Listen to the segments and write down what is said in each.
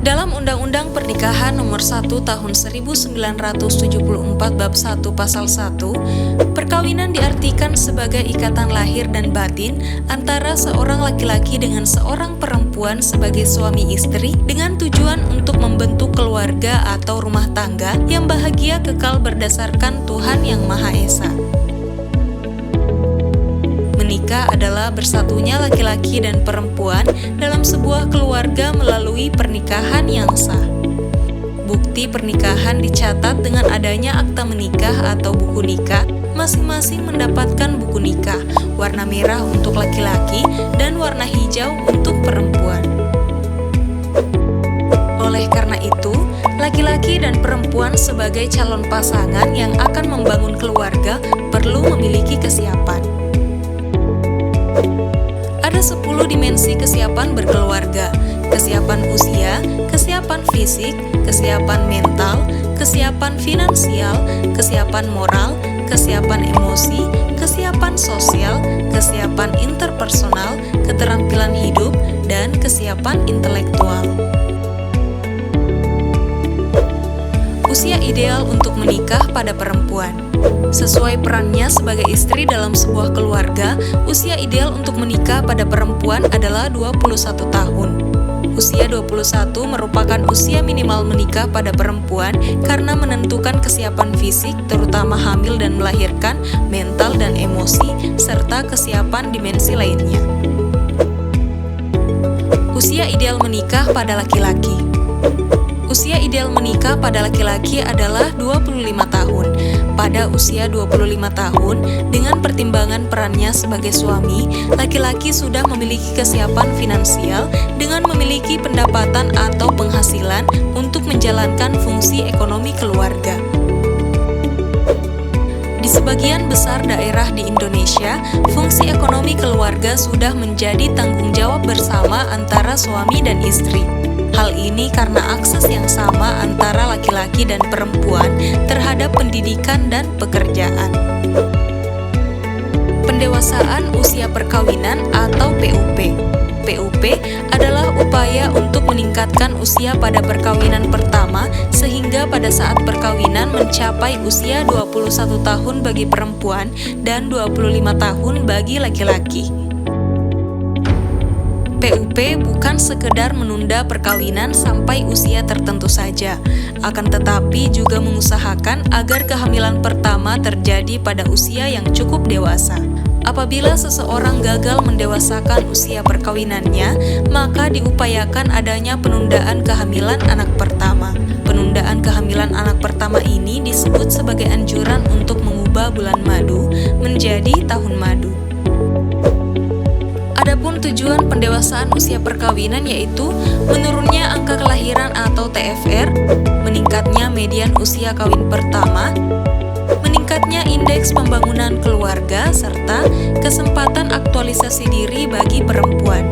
Dalam Undang-Undang Pernikahan Nomor 1 Tahun 1974 Bab 1 Pasal 1, perkawinan diartikan sebagai ikatan lahir dan batin antara seorang laki-laki dengan seorang perempuan sebagai suami istri dengan tujuan untuk membentuk keluarga atau rumah tangga yang bahagia kekal berdasarkan Tuhan Yang Maha Esa. Menikah adalah bersatunya laki-laki dan perempuan dalam sebuah keluarga melalui pernikahan yang sah. Bukti pernikahan dicatat dengan adanya akta menikah atau buku nikah. Masing-masing mendapatkan buku nikah, warna merah untuk laki-laki dan warna hijau untuk perempuan. Oleh karena itu, laki-laki dan perempuan sebagai calon pasangan yang akan membangun keluarga perlu memiliki kesiapan. Ada 10 dimensi kesiapan berkeluarga: kesiapan usia, kesiapan fisik, kesiapan mental, kesiapan finansial, kesiapan moral, kesiapan emosi, kesiapan sosial, kesiapan interpersonal, keterampilan hidup, dan kesiapan intelektual. Usia ideal untuk menikah pada perempuan. Sesuai perannya sebagai istri dalam sebuah keluarga, usia ideal untuk menikah pada perempuan adalah 21 tahun. Usia 21 merupakan usia minimal menikah pada perempuan karena menentukan kesiapan fisik, terutama hamil dan melahirkan, mental dan emosi, serta kesiapan dimensi lainnya. Usia ideal menikah pada laki-laki. Usia ideal menikah pada laki-laki adalah 25 tahun. Pada usia 25 tahun, dengan pertimbangan perannya sebagai suami, laki-laki sudah memiliki kesiapan finansial dengan memiliki pendapatan atau penghasilan untuk menjalankan fungsi ekonomi keluarga. Di sebagian besar daerah di Indonesia, fungsi ekonomi keluarga sudah menjadi tanggung jawab bersama antara suami dan istri. Hal ini karena akses yang sama antara laki-laki dan perempuan terhadap pendidikan dan pekerjaan. Pendewasaan usia perkawinan atau PUP. PUP adalah upaya untuk meningkatkan usia pada perkawinan pertama sehingga pada saat perkawinan mencapai usia 21 tahun bagi perempuan dan 25 tahun bagi laki-laki. PUP bukan sekedar menunda perkawinan sampai usia tertentu saja, akan tetapi juga mengusahakan agar kehamilan pertama terjadi pada usia yang cukup dewasa. Apabila seseorang gagal mendewasakan usia perkawinannya, maka diupayakan adanya penundaan kehamilan anak pertama. Penundaan kehamilan anak pertama ini disebut sebagai anjuran untuk mengubah bulan madu menjadi tahun madu. Adapun tujuan pendewasaan usia perkawinan yaitu menurunnya angka kelahiran atau TFR, meningkatnya median usia kawin pertama, meningkatnya indeks pembangunan keluarga, serta kesempatan aktualisasi diri bagi perempuan.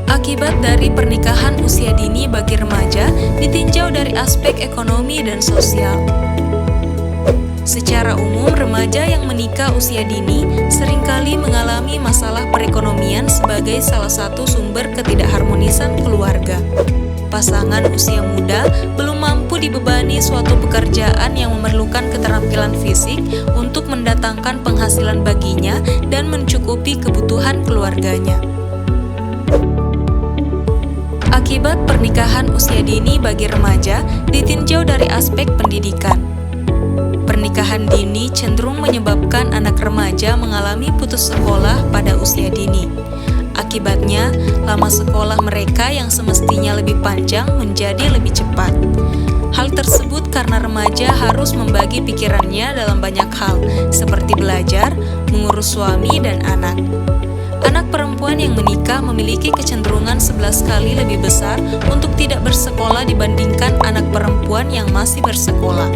Akibat dari pernikahan usia dini bagi remaja ditinjau dari aspek ekonomi dan sosial. Secara umum, remaja yang menikah usia dini seringkali mengalami masalah perekonomian sebagai salah satu sumber ketidakharmonisan keluarga. Pasangan usia muda belum mampu dibebani suatu pekerjaan yang memerlukan keterampilan fisik untuk mendatangkan penghasilan baginya dan mencukupi kebutuhan keluarganya. Akibat pernikahan usia dini bagi remaja ditinjau dari aspek pendidikan. Pernikahan dini cenderung menyebabkan anak remaja mengalami putus sekolah pada usia dini. Akibatnya, lama sekolah mereka yang semestinya lebih panjang menjadi lebih cepat. Hal tersebut karena remaja harus membagi pikirannya dalam banyak hal, seperti belajar, mengurus suami dan anak. Anak perempuan yang menikah memiliki kecenderungan 11 kali lebih besar untuk tidak bersekolah dibandingkan anak perempuan yang masih bersekolah.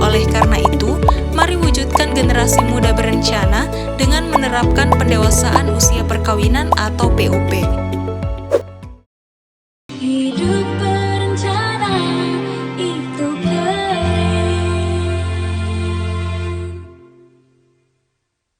Oleh karena itu, mari wujudkan generasi muda berencana dengan menerapkan pendewasaan usia perkawinan atau PUP.